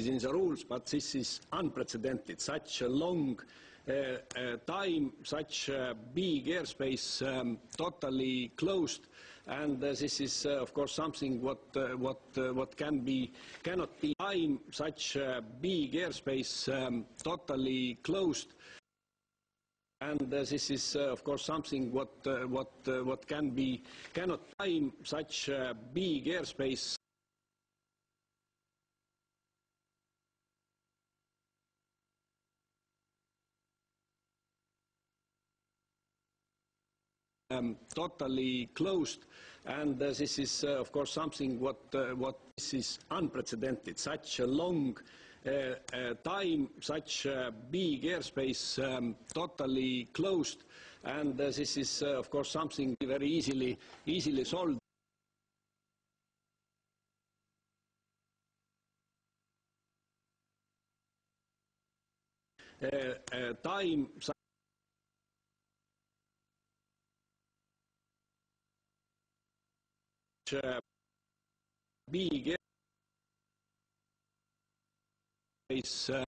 in the rules, but this is unprecedented. Such a long time, such a big airspace totally closed, and this is, of course, something what cannot be time. Such a big airspace totally closed, and this is, of course, something what cannot time. Such a big airspace. Totally closed, and this is, of course, something what this is unprecedented. Such a long time, such a big airspace totally closed, and this is, of course, something very easily solved. Time. Big airspace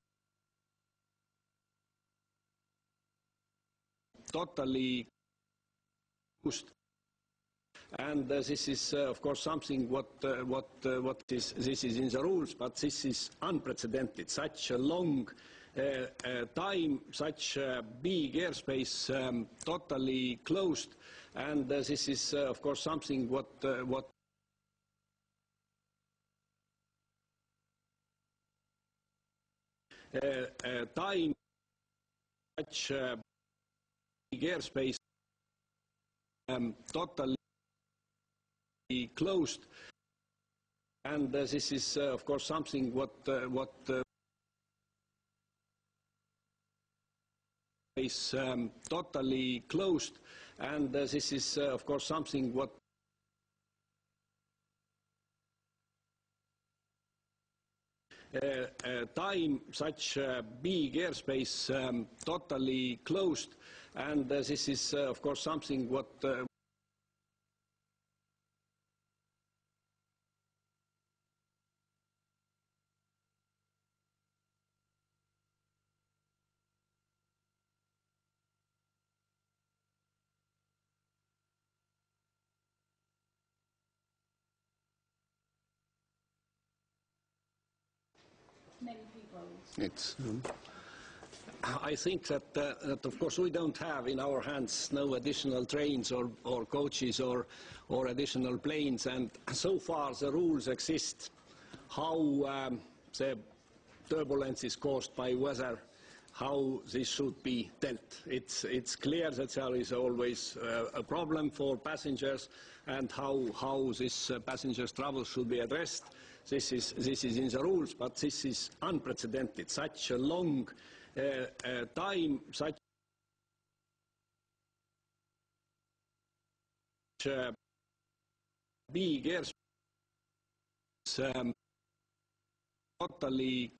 totally closed, and this is, of course, something what is in the rules, but this is unprecedented. Such a long time, such a big airspace totally closed, and this is, of course, something what time, such a big airspace totally closed, and this is, of course, something what is totally closed, and this is, of course, something what time, such a big airspace totally closed, and this is, of course, something what many people. It's. I think that, of course, we don't have in our hands no additional trains or coaches or additional planes, and so far the rules exist. How the turbulence is caused by weather, how this should be dealt. It's clear that there is always a problem for passengers, and how this passengers' travel should be addressed. This is in the rules, but this is unprecedented. Such a long time, such a big airspace totally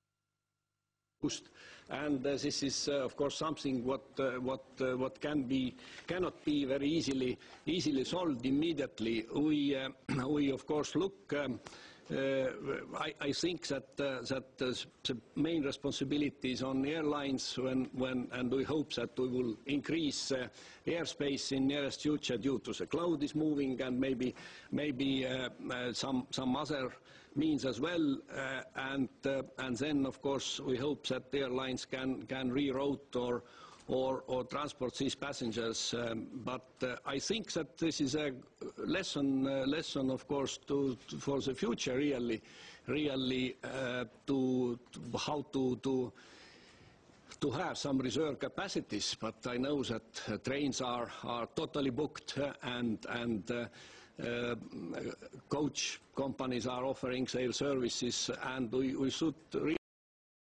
closed, and this is, of course, something what cannot be very easily solved immediately. We of course look. I think that the main responsibility is on airlines, and we hope that we will increase airspace in nearest future due to the cloud is moving, and maybe some other means as well, and then, of course, we hope that airlines can reroute or transport these passengers. But I think that this is a lesson, of course, for the future, really, to how to have some reserve capacities. But I know that trains are totally booked, and coach companies are offering their services, and we should